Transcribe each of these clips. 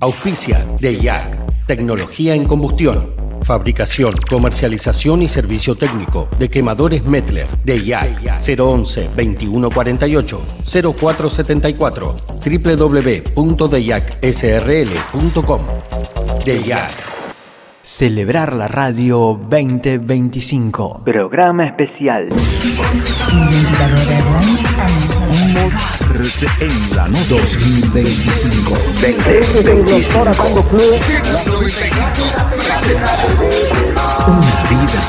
Auspicia DEIAC, tecnología en combustión. Fabricación, comercialización y servicio técnico de quemadores Mettler. DEIAC 011 2148 0474 www.deyacsrl.com. DEIAC. Celebrar la Radio 2025. Programa especial. En la noche 2025. 2025. Una vida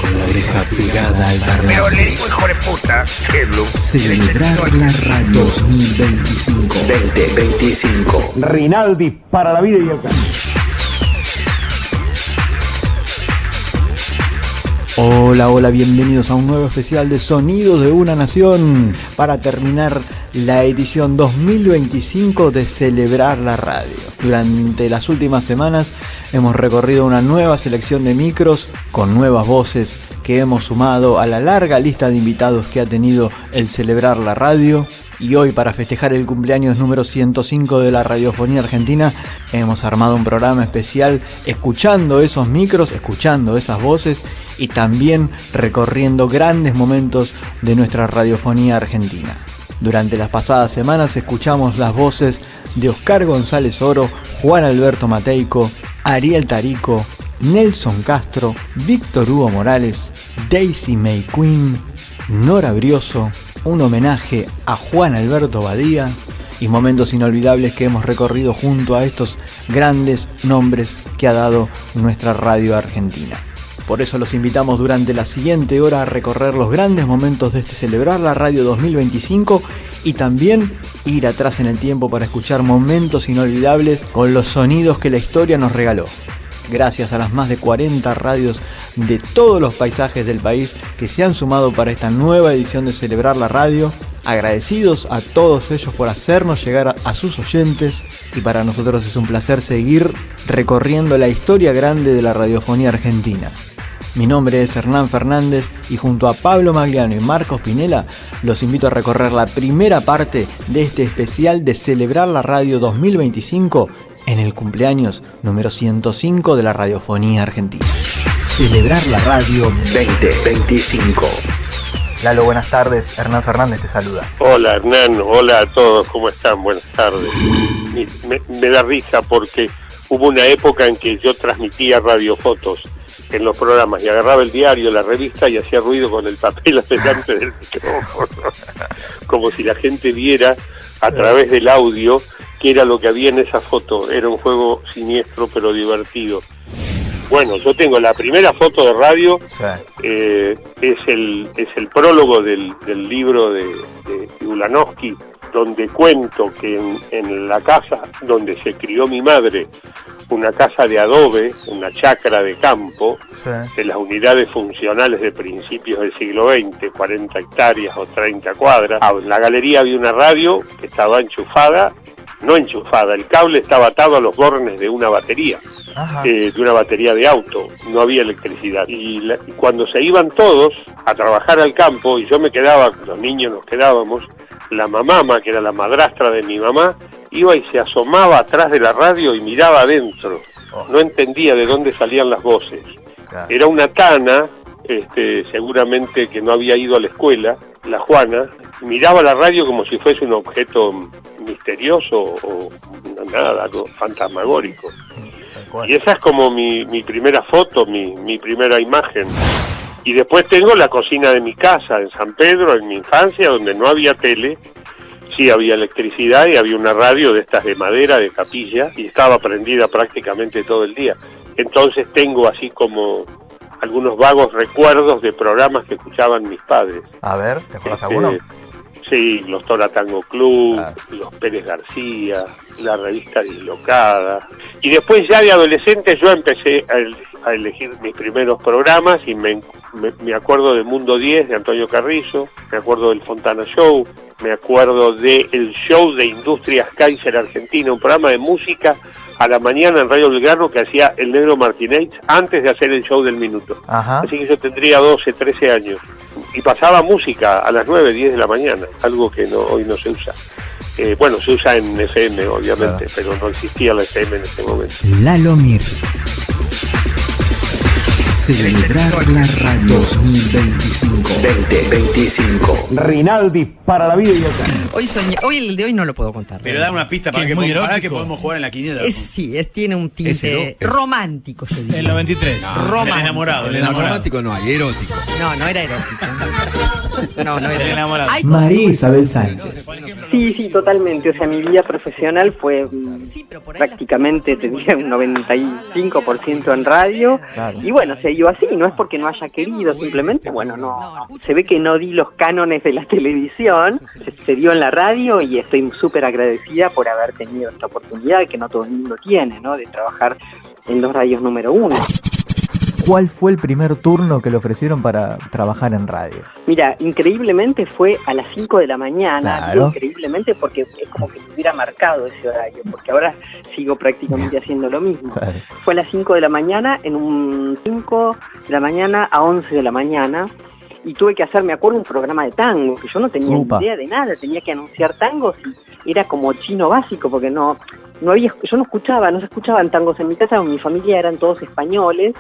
con la oreja pegada al Pero parlante. le digo, hijo de puta, que lo... Celebrar la Radio 2025. 2025. Rinaldi para la vida y el cambio. Hola, hola, bienvenidos a un nuevo especial de Sonidos de una Nación para terminar la edición 2025 de Celebrar la Radio. Durante las últimas semanas hemos recorrido una nueva selección de micros con nuevas voces que hemos sumado a la larga lista de invitados que ha tenido el Celebrar la Radio. Y hoy, para festejar el cumpleaños número 105 de la radiofonía argentina, hemos armado un programa especial escuchando esos micros, escuchando esas voces y también recorriendo grandes momentos de nuestra radiofonía argentina. Durante las pasadas semanas escuchamos las voces de Oscar González Oro, Juan Alberto Mateico, Ariel Tarico, Nelson Castro, Víctor Hugo Morales, Daisy May Quinn, Nora Brioso, un homenaje a Juan Alberto Badía y momentos inolvidables que hemos recorrido junto a estos grandes nombres que ha dado nuestra radio argentina. Por eso los invitamos durante la siguiente hora a recorrer los grandes momentos de este Celebrar la Radio 2025 y también ir atrás en el tiempo para escuchar momentos inolvidables con los sonidos que la historia nos regaló. Gracias a las más de 40 radios de todos los paisajes del país que se han sumado para esta nueva edición de Celebrar la Radio. Agradecidos a todos ellos por hacernos llegar a sus oyentes y para nosotros es un placer seguir recorriendo la historia grande de la radiofonía argentina. Mi nombre es Hernán Fernández y junto a Pablo Magliano y Marcos Pinela los invito a recorrer la primera parte de este especial de Celebrar la Radio 2025 en el cumpleaños número 105 de la radiofonía argentina. Celebrar la Radio 2025. Lalo, buenas tardes. Hernán Fernández te saluda. Hola Hernán, hola a todos, ¿cómo están? Buenas tardes. Me da risa porque hubo una época en que yo transmitía radiofotos en los programas y agarraba el diario, la revista y hacía ruido con el papel delante del micrófono, como si la gente viera a través del audio qué era lo que había en esa foto. Era un juego siniestro pero divertido. Bueno, yo tengo la primera foto de radio, es el prólogo del libro de Ulanowski, donde cuento que en la casa donde se crió mi madre, una casa de adobe, una chacra de campo, de las unidades funcionales de principios del siglo XX, 40 hectáreas o 30 cuadras, en la galería había una radio que estaba no enchufada, el cable estaba atado a los bornes de una batería. De una batería de auto, no había electricidad y cuando se iban todos a trabajar al campo y yo me quedaba, los niños nos quedábamos, la mamá, que era la madrastra de mi mamá, iba y se asomaba atrás de la radio y miraba adentro, no entendía de dónde salían las voces. Era una tana, seguramente que no había ido a la escuela, la Juana, miraba la radio como si fuese un objeto misterioso o nada, algo fantasmagórico. Y esa es como mi primera foto, mi primera imagen. Y después tengo la cocina de mi casa en San Pedro, en mi infancia, donde no había tele, sí había electricidad y había una radio de estas de madera, de capilla, y estaba prendida prácticamente todo el día. Entonces tengo así como algunos vagos recuerdos de programas que escuchaban mis padres. A ver, ¿te acuerdas alguno? Sí, los Tora Tango Club, los Pérez García, la revista Dislocada. Y después ya de adolescente yo empecé a elegir mis primeros programas y me acuerdo de Mundo 10 de Antonio Carrizo, me acuerdo del Fontana Show, me acuerdo del show de Industrias Kaiser Argentina, un programa de música a la mañana en Radio Belgrano que hacía el Negro Martínez antes de hacer el show del minuto. Así que yo tendría 12, 13 años. Y pasaba música a las 9, 10 de la mañana, algo que hoy no se usa. Bueno, se usa en FM, obviamente, pero no existía la FM en ese momento. Lalo Mir. Celebrar la radio 2025. 2025. Rinaldi para la vida y el canto. Hoy el de hoy no lo puedo contar. Pero da una pista para que podamos jugar en la quiniela. Tiene un tinte romántico, yo diría. El 93. Romántico. El enamorado. Romántico no hay, erótico. No era erótico. No era El enamorado. María Isabel Sánchez. Sí, totalmente. O sea, mi vida profesional fue prácticamente, tendría un 95% en radio. Claro. Y bueno, se dio así, no es porque no haya querido, simplemente, bueno, no. Se ve que no di los cánones de la televisión, se dio en la radio y estoy súper agradecida por haber tenido esta oportunidad que no todo el mundo tiene, ¿no? De trabajar en 2 radios número 1. ¿Cuál fue el primer turno que le ofrecieron para trabajar en radio? Mira, increíblemente fue a las 5 de la mañana, Claro. Increíblemente porque es como que me hubiera marcado ese horario, porque ahora sigo prácticamente haciendo lo mismo. Claro. Fue a las 5 de la mañana, en un 5 de la mañana a 11 de la mañana, y tuve que hacer, me acuerdo, un programa de tango, que yo no tenía Upa. ni idea de nada, tenía que anunciar tangos y era como chino básico, porque no había, yo no se escuchaban tangos en mi casa, en mi familia eran todos españoles.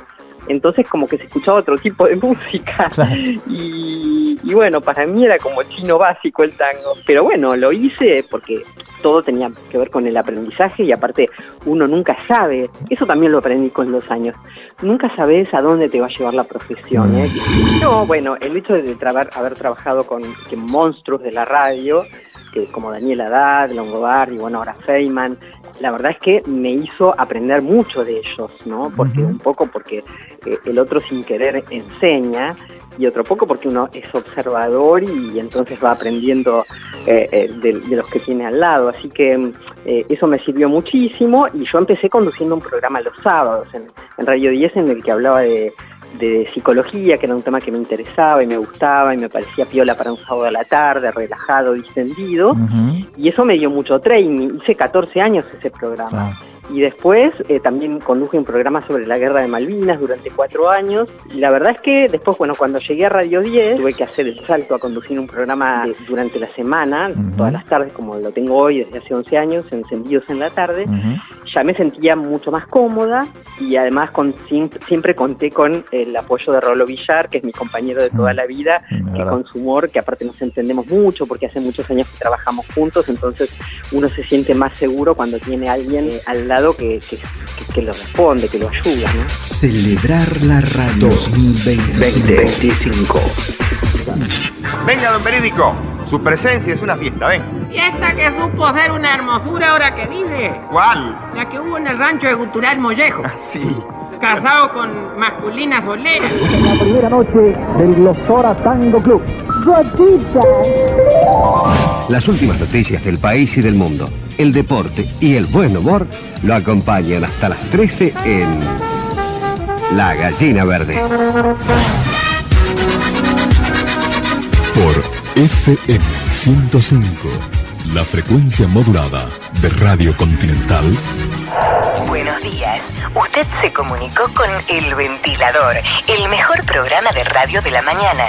Entonces como que se escuchaba otro tipo de música. Claro. Y bueno, para mí era como chino básico el tango. Pero bueno, lo hice porque todo tenía que ver con el aprendizaje y aparte uno nunca sabe, eso también lo aprendí con los años, nunca sabes a dónde te va a llevar la profesión, ¿eh? No, bueno, el hecho de haber trabajado con monstruos de la radio, como Daniel Haddad, Longobardi, bueno, ahora Feynman, la verdad es que me hizo aprender mucho de ellos, ¿no? Porque un poco porque el otro sin querer enseña y otro poco porque uno es observador y entonces va aprendiendo de los que tiene al lado. Así que eso me sirvió muchísimo y yo empecé conduciendo un programa los sábados en Radio 10 en el que hablaba de psicología, que era un tema que me interesaba y me gustaba y me parecía piola para un sábado a la tarde, relajado, distendido. Y eso me dio mucho training. Hice 14 años ese programa. Claro. Y después también conduje un programa sobre la guerra de Malvinas durante 4 años. Y la verdad es que después, bueno, cuando llegué a Radio 10, tuve que hacer el salto a conducir un programa durante la semana, todas las tardes, como lo tengo hoy desde hace 11 años, Encendidos en la tarde. Ya me sentía mucho más cómoda y además siempre conté con el apoyo de Rolo Villar, que es mi compañero de toda la vida, que con su humor, que aparte nos entendemos mucho porque hace muchos años que trabajamos juntos, entonces uno se siente más seguro cuando tiene a alguien al lado que lo responde, que lo ayuda, ¿no? Celebrar la radio 2025. 2025. Venga, don Verídico. Su presencia es una fiesta, ven. Fiesta que supo ser una hermosura ahora que dice. ¿Cuál? La que hubo en el rancho de Gutural Mollejo. Sí. Casado con masculinas boleras. La primera noche del Glostora Tango Club. Las últimas noticias del país y del mundo, el deporte y el buen humor lo acompañan hasta las 13 en La Gallina Verde. Por FM 105, la frecuencia modulada de Radio Continental. Buenos días. Usted se comunicó con El Ventilador, el mejor programa de radio de la mañana.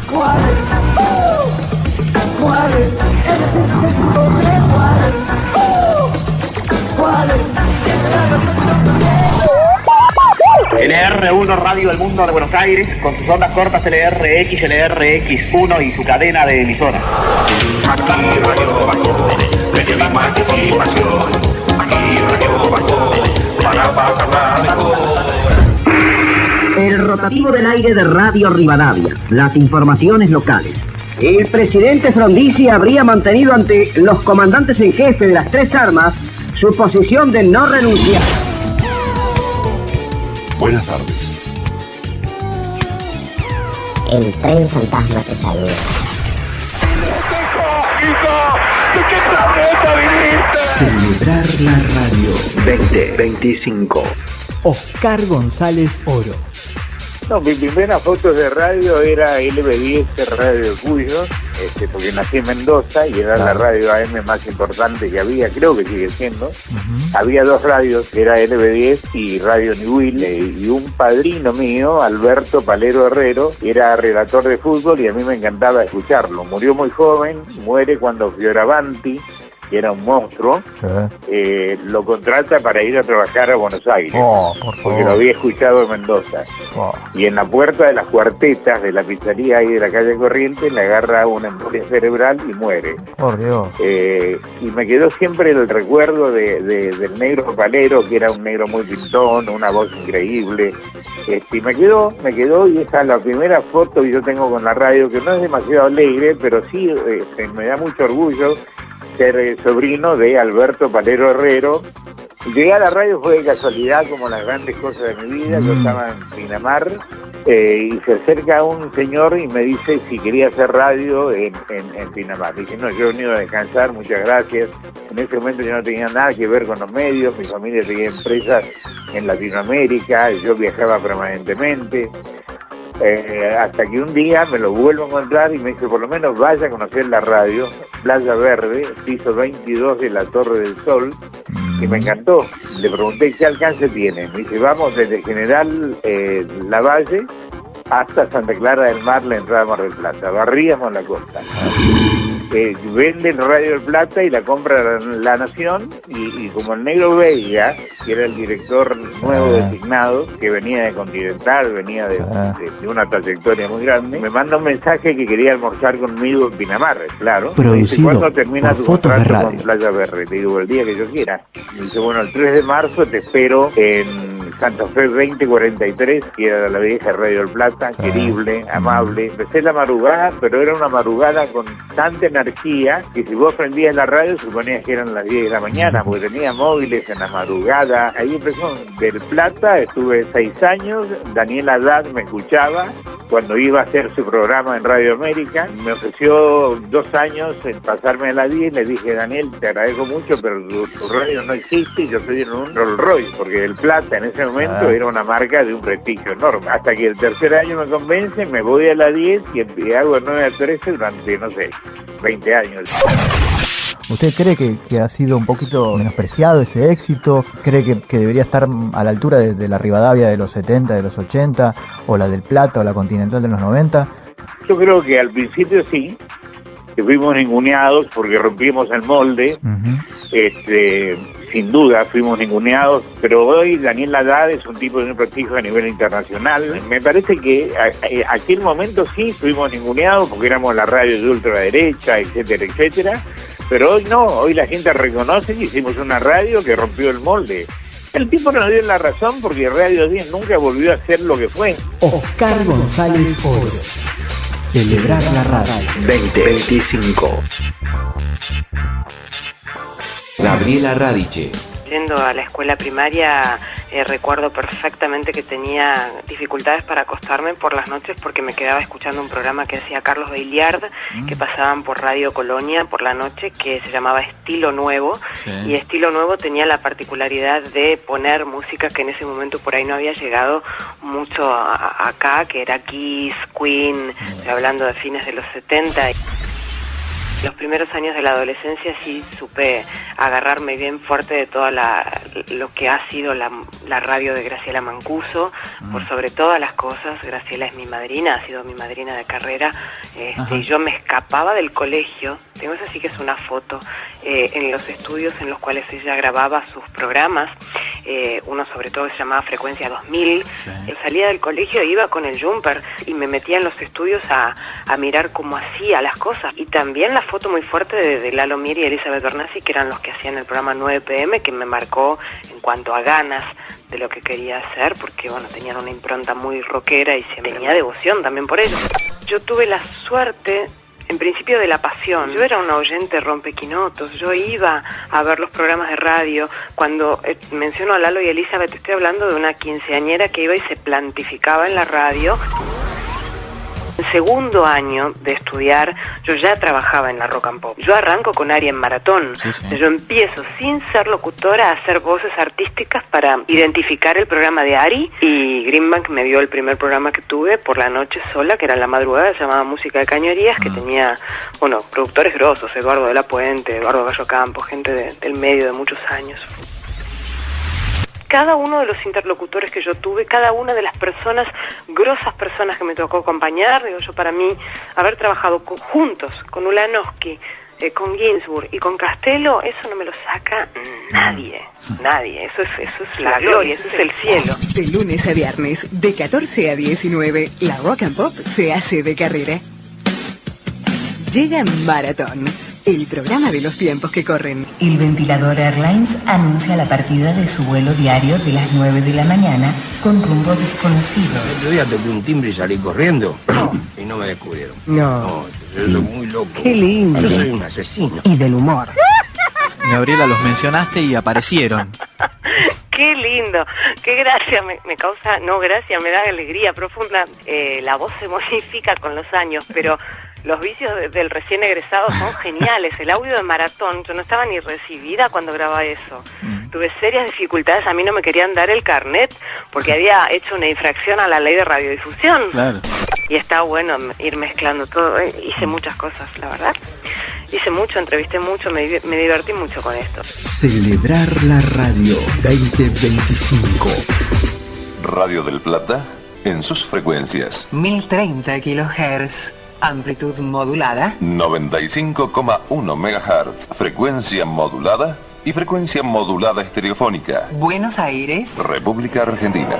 ¿Cuál es? LR1 Radio del Mundo de Buenos Aires, con sus ondas cortas LRX, LRX1 y su cadena de emisoras. Aquí Radio Bacón, periodismo de participación. Aquí Radio Bacón, para pasar la hora. El rotativo del aire de Radio Rivadavia, las informaciones locales. El presidente Frondizi habría mantenido ante los comandantes en jefe de las 3 armas su posición de no renunciar. Buenas tardes. El tren fantasma te saluda. ¿De qué planeta viniste? Celebrar la radio 2025. Oscar González Oro. No, mi primera foto de radio era LB10 Radio Cuyo, porque nací en Mendoza y era la radio AM más importante que había, creo que sigue siendo. Había dos radios, que era LB10 y Radio Nihuile, y un padrino mío, Alberto Palero Herrero, era relator de fútbol y a mí me encantaba escucharlo. Murió muy joven, muere cuando Fioravanti, que era un monstruo, lo contrata para ir a trabajar a Buenos Aires, porque lo había escuchado en Mendoza. Y en la puerta de las cuartetas de la pizzería ahí de la calle Corrientes le agarra una embolia cerebral y muere. Por Dios. Y me quedó siempre el recuerdo del negro Palero, que era un negro muy pintón, una voz increíble. Y me quedó, y esa es la primera foto que yo tengo con la radio, que no es demasiado alegre, pero sí me da mucho orgullo ser sobrino de Alberto Palero Herrero. Llegué a la radio fue de casualidad, como las grandes cosas de mi vida. Yo estaba en Pinamar y se acerca un señor y me dice si quería hacer radio en Pinamar. Dije, no, yo he venido a descansar, muchas gracias. En ese momento yo no tenía nada que ver con los medios, mi familia tenía empresas en Latinoamérica, yo viajaba permanentemente. Hasta que un día me lo vuelvo a encontrar y me dice, por lo menos vaya a conocer la radio, Playa Verde, piso 22 de la Torre del Sol, y me encantó. Le pregunté qué alcance tiene. Me dice, vamos desde General Lavalle hasta Santa Clara del Mar, la entrada a Mar del Plata. Barríamos la costa. Venden Radio del Plata y la compra La Nación, y como el negro Veiga, que era el director nuevo designado, que venía de Continental, venía de una trayectoria muy grande, me manda un mensaje que quería almorzar conmigo en Pinamar, claro. Producido ¿Cuándo termina por tu Fotos de contrato Radio con Playa Verde? Le digo, el día que yo quiera. Me dice, bueno, el 3 de marzo te espero en Santa Fe 2043, que era la vieja Radio del Plata, querible, amable. Empecé la madrugada, pero era una madrugada con tanta energía que si vos prendías la radio suponías que eran las 10 de la mañana, porque tenía móviles en la madrugada. Ahí empezó. Del Plata estuve 6 años, Daniel Haddad me escuchaba cuando iba a hacer su programa en Radio América. Me ofreció 2 años en pasarme a la 10, le dije, Daniel, te agradezco mucho, pero tu radio no existe, yo estoy en un Rolls Royce, porque el Plata en ese momento era una marca de un prestigio enorme. Hasta que el tercer año me convence, me voy a la 10 y hago el 9 a 13 durante, no sé, 20 años. ¿Usted cree que ha sido un poquito menospreciado ese éxito? ¿Cree que debería estar a la altura de la Rivadavia de los 70, de los 80, o la del Plata, o la Continental de los 90? Yo creo que al principio sí, que fuimos ninguneados porque rompimos el molde, sin duda fuimos ninguneados, pero hoy Daniel Haddad es un tipo de un prestigio a nivel internacional. Me parece que aquel momento sí fuimos ninguneados porque éramos la radio de ultraderecha, etcétera, etcétera, pero hoy no, hoy la gente reconoce que hicimos una radio que rompió el molde. El tipo nos dio la razón porque Radio 10 nunca volvió a ser lo que fue. Oscar González Oro. Celebrar la radio. 2025. Gabriela Radiche. Yendo a la escuela primaria, recuerdo perfectamente que tenía dificultades para acostarme por las noches porque me quedaba escuchando un programa que hacía Carlos Bailiard, que pasaban por Radio Colonia por la noche, que se llamaba Estilo Nuevo, y Estilo Nuevo tenía la particularidad de poner música que en ese momento por ahí no había llegado mucho acá, que era Kiss, Queen, hablando de fines de los 70. Los primeros años de la adolescencia sí supe agarrarme bien fuerte de toda lo que ha sido la radio de Graciela Mancuso, por sobre todas las cosas. Graciela es mi madrina, ha sido mi madrina de carrera, y yo me escapaba del colegio, tengo esa sí que es una foto, en los estudios en los cuales ella grababa sus programas, uno sobre todo se llamaba Frecuencia 2000, yo salía del colegio, iba con el jumper y me metía en los estudios a mirar cómo hacía las cosas, y también la foto muy fuerte de Lalo Mier y Elizabeth Bernassi, que eran los que hacían el programa 9 PM, que me marcó en cuanto a ganas de lo que quería hacer, porque bueno, tenían una impronta muy rockera y se tenía devoción también por ellos. Yo tuve la suerte, en principio, de la pasión. Yo era una oyente rompequinotos, yo iba a ver los programas de radio. Cuando menciono a Lalo y Elizabeth, estoy hablando de una quinceañera que iba y se plantificaba en la radio. segundo año de estudiar, yo ya trabajaba en la Rock and Pop. Yo arranco con Ari en Maratón. Sí, sí. Yo empiezo sin ser locutora a hacer voces artísticas para identificar el programa de Ari, y Greenbank me dio el primer programa que tuve por la noche sola, que era en la madrugada, se llamaba Música de Cañerías, que tenía, bueno, productores grosos, Eduardo de la Puente, Eduardo Gallo Campos, gente del medio de muchos años. Cada uno de los interlocutores que yo tuve, cada una de las personas, grosas personas que me tocó acompañar, digo yo, para mí, haber trabajado juntos con Ulanowski, con Ginsburg y con Castelo, eso no me lo saca nadie, eso es la gloria, eso es el cielo. De lunes a viernes, de 14 a 19, la Rock and Pop se hace de carrera. Llega Maratón, el programa de los tiempos que corren. El Ventilador Airlines anuncia la partida de su vuelo diario de las 9 de la mañana con rumbo desconocido. El otro día toqué un timbre y salí corriendo y no me descubrieron. No. Yo soy muy loco. Qué lindo. Yo soy un asesino. Y del humor. Gabriela, los mencionaste y aparecieron. Qué lindo, qué gracia, me causa, no gracia, me da alegría profunda. La voz se modifica con los años, pero los vicios del recién egresado son geniales. El audio de Maratón, yo no estaba ni recibida cuando grababa eso. Tuve serias dificultades, a mí no me querían dar el carnet porque había hecho una infracción a la ley de radiodifusión. Claro. Y está bueno ir mezclando todo. Hice muchas cosas, la verdad. Hice mucho, entrevisté mucho, me divertí mucho con esto. Celebrar la radio 2025. Radio del Plata en sus frecuencias 1030 kHz, amplitud modulada. 95,1 MHz, frecuencia modulada y frecuencia modulada estereofónica. Buenos Aires, República Argentina.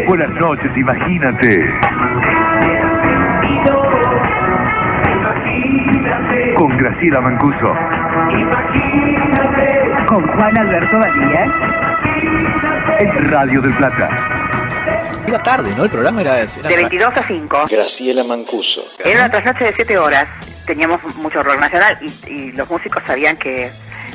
Buenas noches, imagínate. Con Graciela Mancuso. Con Juan Alberto Badía. En Radio del Plata. Era tarde, ¿no? El programa era De 22 a 5. Graciela Mancuso. Era una trasnoche de 7 horas. Teníamos mucho rock nacional y los músicos sabían que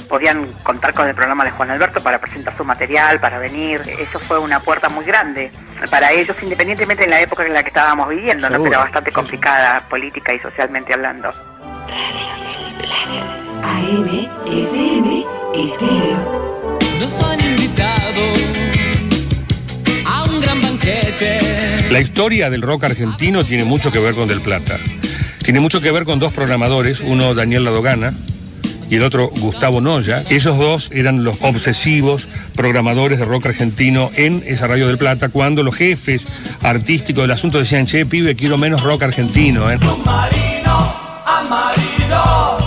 podían contar con el programa de Juan Alberto para presentar su material, para venir. Eso fue una puerta muy grande para ellos, independientemente de la época en la que estábamos viviendo, ¿no? Pero bastante complicada política y socialmente hablando. AM, FM, estéreo. Nos han invitado a un gran banquete. La historia del rock argentino tiene mucho que ver con Del Plata. Tiene mucho que ver con dos programadores, uno Daniel Ladogana y el otro Gustavo Noya. Esos dos eran los obsesivos programadores de rock argentino en esa Radio del Plata, cuando los jefes artísticos del asunto decían: che, pibe, quiero menos rock argentino, ¿eh? Submarino amarillo.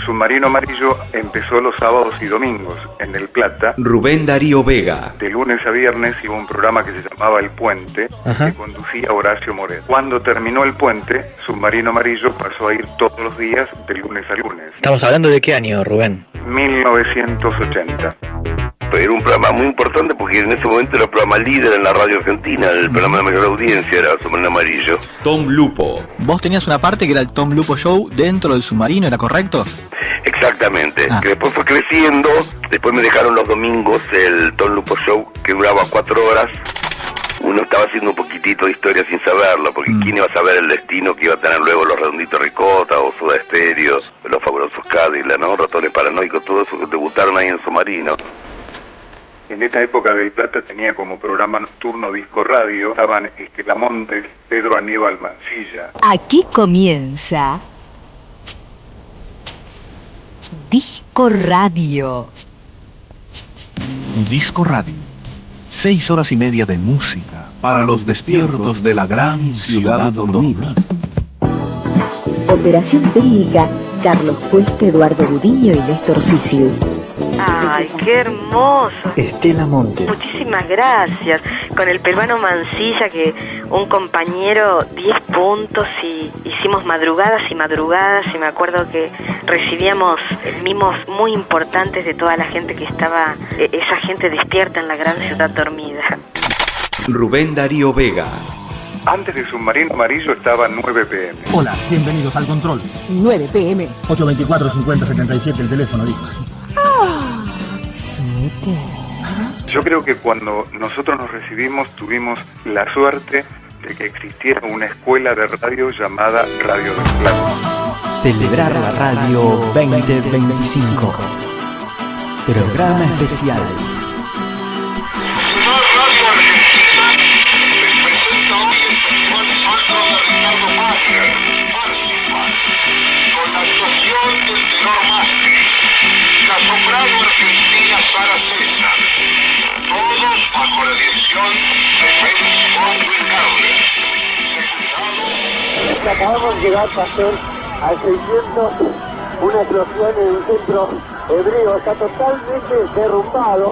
Submarino Amarillo empezó los sábados y domingos en El Plata. Rubén Darío Vega. De lunes a viernes iba un programa que se llamaba El Puente, que conducía Horacio Moret. Cuando terminó El Puente, Submarino Amarillo pasó a ir todos los días de lunes a lunes. ¿Estamos hablando de qué año, Rubén? 1980. Era un programa muy importante porque en ese momento era el programa líder en la radio argentina, el programa de mayor audiencia era Submarino Amarillo. Tom Lupo. Vos tenías una parte que era el Tom Lupo Show dentro del Submarino, ¿era correcto? Exactamente, que después fue creciendo, después me dejaron los domingos el Tom Lupo Show que duraba 4 horas. Uno estaba haciendo un poquitito de historia sin saberlo, porque ¿quién iba a saber el destino que iba a tener luego los Redonditos Ricota o Soda Stereo, los fabulosos Cadillac, ¿no? Ratones Paranoicos, todo eso que debutaron ahí en Submarino. En esta época del Plata tenía como programa nocturno Disco Radio, estaban Estela Montes, Pedro Aníbal Mancilla. Aquí comienza Disco Radio. Disco Radio. 6 horas y media de música para los despiertos de la gran ciudad dormida. Operación técnica, Carlos Cuesta, Eduardo Gudiño y Néstor Ciciu. Ay, qué hermoso. Estela Montes. Muchísimas gracias. Con el peruano Mancilla, que un compañero, 10 puntos, y hicimos madrugadas y madrugadas, y me acuerdo que recibíamos mimos muy importantes de toda la gente que estaba, esa gente despierta en la gran ciudad dormida. Rubén Darío Vega. Antes de Submarino Amarillo estaba 9 PM. Hola, bienvenidos al control. 9 PM. 824-5077 el teléfono, dijo. Yo creo que cuando nosotros nos recibimos tuvimos la suerte de que existiera una escuela de radio llamada Radio del Plata. Celebrar la Radio 2025. Programa especial. Con la actuación del tenor Masti, la soprano argentina Sara César, todos bajo la dirección de Félix Baldwin Carles. Acabamos de llegar, pastor, al 600, una explosión en un centro hebreo, está totalmente derrumbado,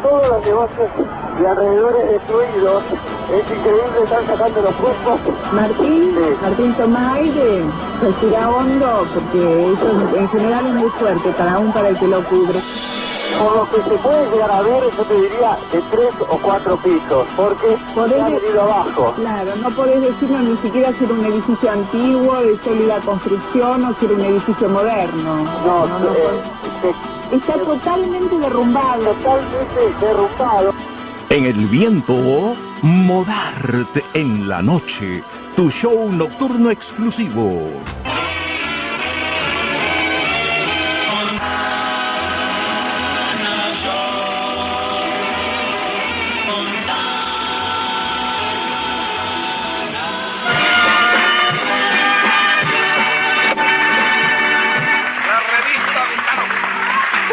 todos los negocios de alrededores destruidos, es increíble, están sacando los cuerpos. Martín, toma aire, respira hondo, porque eso en general es muy fuerte, para el que lo cubre. Por lo que se puede llegar a ver, yo te diría de 3 o 4 pisos, porque se ha venido abajo. Claro, no podés decirnos ni siquiera si era un edificio antiguo, de sólida construcción, o si era un edificio moderno. Está totalmente derrumbado. Totalmente derrumbado. En el viento, Modarte en la noche, tu show nocturno exclusivo.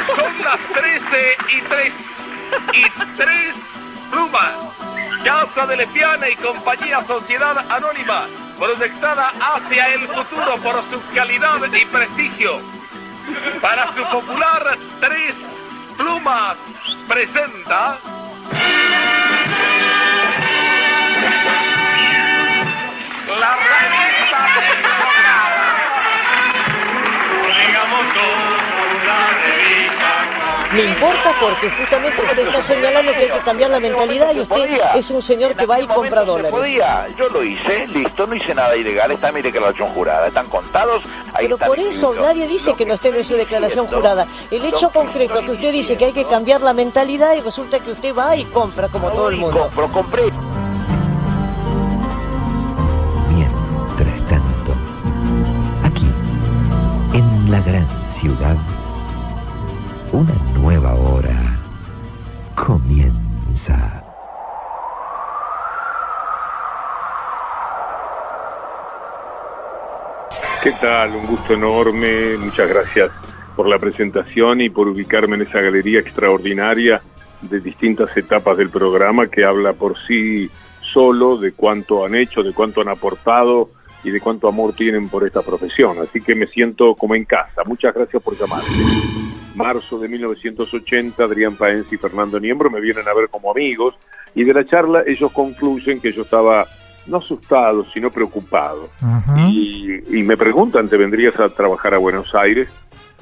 Son las 13:03 y 3 plumas. Casa de Lepiana y compañía Sociedad Anónima, proyectada hacia el futuro por su calidad y prestigio. Para su popular 3 plumas presenta la revista desfocada. Digamos la revista. Me importa porque justamente usted está señalando que hay que cambiar la mentalidad y usted es un señor que va y compra dólares. Yo lo hice, listo, no hice nada ilegal, está mi declaración jurada, están contados. Ahí pero por eso nadie dice que no esté en su declaración jurada. El hecho concreto que usted dice que hay que cambiar la mentalidad y resulta que usted va y compra como todo el mundo. Compré. Mientras tanto, aquí, en la gran ciudad, una nueva hora comienza. ¿Qué tal? Un gusto enorme. Muchas gracias por la presentación y por ubicarme en esa galería extraordinaria de distintas etapas del programa que habla por sí solo de cuánto han hecho, de cuánto han aportado y de cuánto amor tienen por esta profesión. Así que me siento como en casa. Muchas gracias por llamarme. Marzo de 1980, Adrián Paenza y Fernando Niembro me vienen a ver como amigos y de la charla ellos concluyen que yo estaba no asustado, sino preocupado. Y me preguntan, ¿te vendrías a trabajar a Buenos Aires?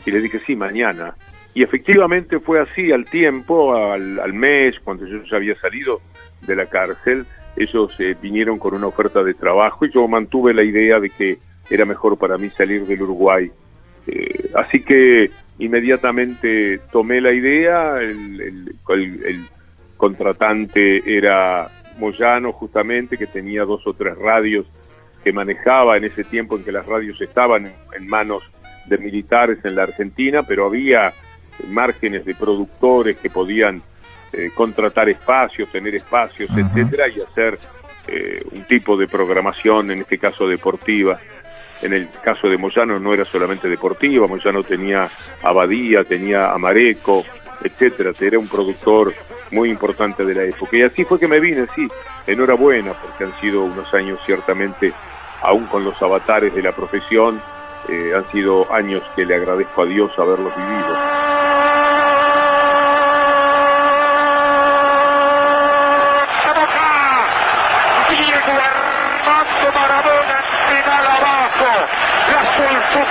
Y le dije, sí, mañana. Y efectivamente fue así, al tiempo, al mes, cuando yo ya había salido de la cárcel, ellos vinieron con una oferta de trabajo y yo mantuve la idea de que era mejor para mí salir del Uruguay. Así que inmediatamente tomé la idea, el contratante era Moyano justamente, que tenía 2 o 3 radios que manejaba en ese tiempo en que las radios estaban en manos de militares en la Argentina, pero había márgenes de productores que podían contratar espacios, tener espacios, etcétera, y hacer un tipo de programación, en este caso deportiva. En el caso de Moyano no era solamente deportiva, Moyano tenía a Badía, tenía a Mareco, etcétera. Era un productor muy importante de la época. Y así fue que me vine, sí, enhorabuena, porque han sido unos años ciertamente, aún con los avatares de la profesión, han sido años que le agradezco a Dios haberlos vivido.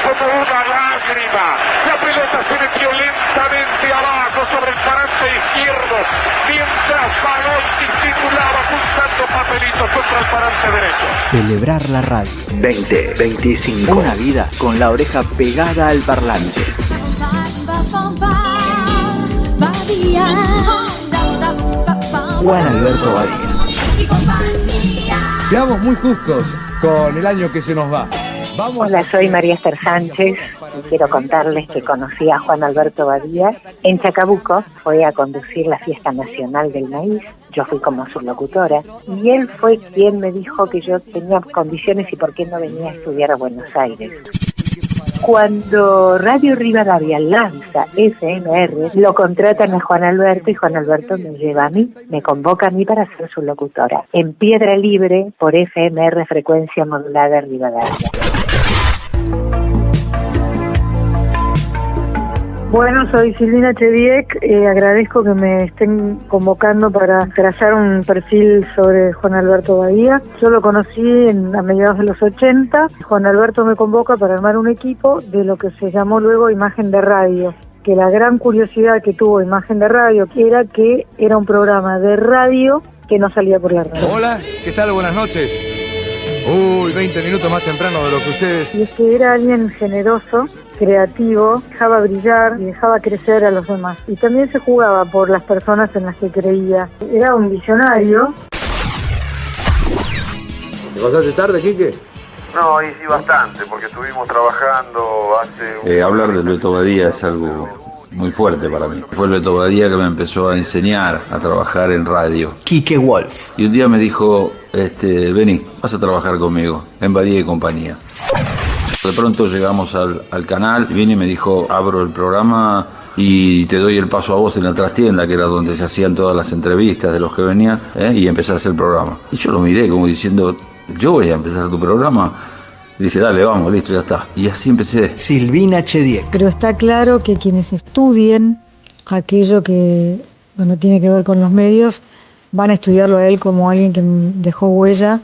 Como una lágrima, la pelota se metió lentamente abajo sobre el parante izquierdo, mientras Balón titulaba juntando papelitos contra el parante derecho. Celebrar la radio 2025. Una vida con la oreja pegada al parlante. Juan Alberto Badía. Seamos muy justos con el año que se nos va. Hola, soy María Esther Sánchez y quiero contarles que conocí a Juan Alberto Badía en Chacabuco. Fue a conducir la Fiesta Nacional del Maíz. Yo fui como su locutora y él fue quien me dijo que yo tenía condiciones y por qué no venía a estudiar a Buenos Aires. Cuando Radio Rivadavia lanza FMR, lo contratan a Juan Alberto y Juan Alberto me lleva a mí, me convoca a mí para ser su locutora. En Piedra Libre por FMR Frecuencia Modulada Rivadavia. Bueno, soy Silvina Chediek, agradezco que me estén convocando para trazar un perfil sobre Juan Alberto Badía. Yo lo conocí a mediados de los 80, Juan Alberto me convoca para armar un equipo de lo que se llamó luego Imagen de Radio, que la gran curiosidad que tuvo Imagen de Radio era que era un programa de radio que no salía por la radio. Hola, ¿qué tal? Buenas noches. 20 minutos más temprano de lo que ustedes... Y es que era alguien generoso, creativo, dejaba brillar y dejaba crecer a los demás. Y también se jugaba por las personas en las que creía. Era un visionario. ¿Te pasaste tarde, Quique? No, y sí bastante, porque estuvimos trabajando hace... Hablar de Beto Badía es algo muy fuerte para mí. Fue Beto Badía que me empezó a enseñar a trabajar en radio. Quique Wolf. Y un día me dijo, vení, vas a trabajar conmigo, en Badía y Compañía. De pronto llegamos al canal y vine y me dijo, abro el programa y te doy el paso a vos en la trastienda, que era donde se hacían todas las entrevistas de los que venían, y empecé a hacer el programa. Y yo lo miré como diciendo, yo voy a empezar tu programa. Y dice, dale, vamos, listo, ya está. Y así empecé. Silvina Chediek. Pero está claro que quienes estudien aquello que tiene que ver con los medios, van a estudiarlo a él como alguien que dejó huella,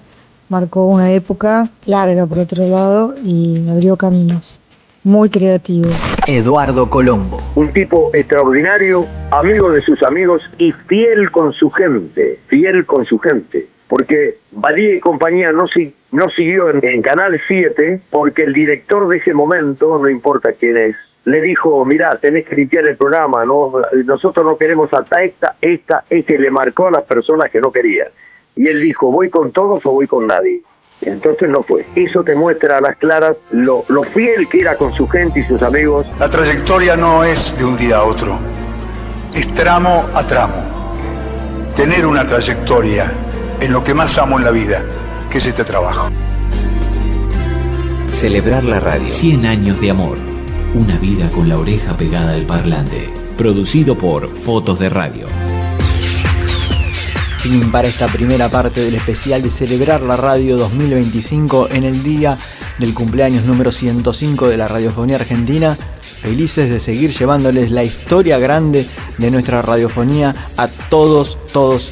marcó una época larga por otro lado y abrió caminos. Muy creativo. Eduardo Colombo. Un tipo extraordinario, amigo de sus amigos y fiel con su gente. Porque Badía y Compañía no siguió en Canal 7 porque el director de ese momento, no importa quién es, le dijo, mirá, tenés que limpiar el programa, ¿no? Nosotros no queremos hasta le marcó a las personas que no querían. Y él dijo, ¿voy con todos o voy con nadie? Entonces no fue. Eso te muestra a las claras lo fiel que era con su gente y sus amigos. La trayectoria no es de un día a otro, es tramo a tramo. Tener una trayectoria en lo que más amo en la vida, que es este trabajo. Celebrar la radio. 100 años de amor. Una vida con la oreja pegada al parlante. Producido por Fotos de Radio. Fin para esta primera parte del especial de Celebrar la Radio 2025 en el día del cumpleaños número 105 de la radiofonía argentina. Felices de seguir llevándoles la historia grande de nuestra radiofonía a todos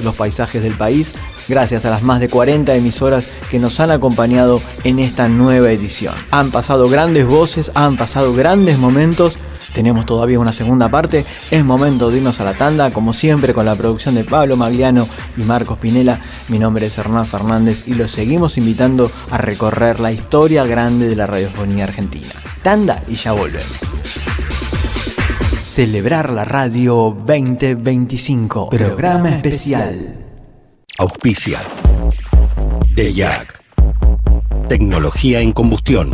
los paisajes del país, gracias a las más de 40 emisoras que nos han acompañado en esta nueva edición. Han pasado grandes voces, han pasado grandes momentos. Tenemos todavía una segunda parte, es momento de irnos a la tanda, como siempre con la producción de Pablo Magliano y Marcos Pinela. Mi nombre es Hernán Fernández y los seguimos invitando a recorrer la historia grande de la radiofonía argentina. Tanda y ya volvemos. Celebrar la Radio 2025, programa especial. Auspicia. DEYAC. Tecnología en combustión.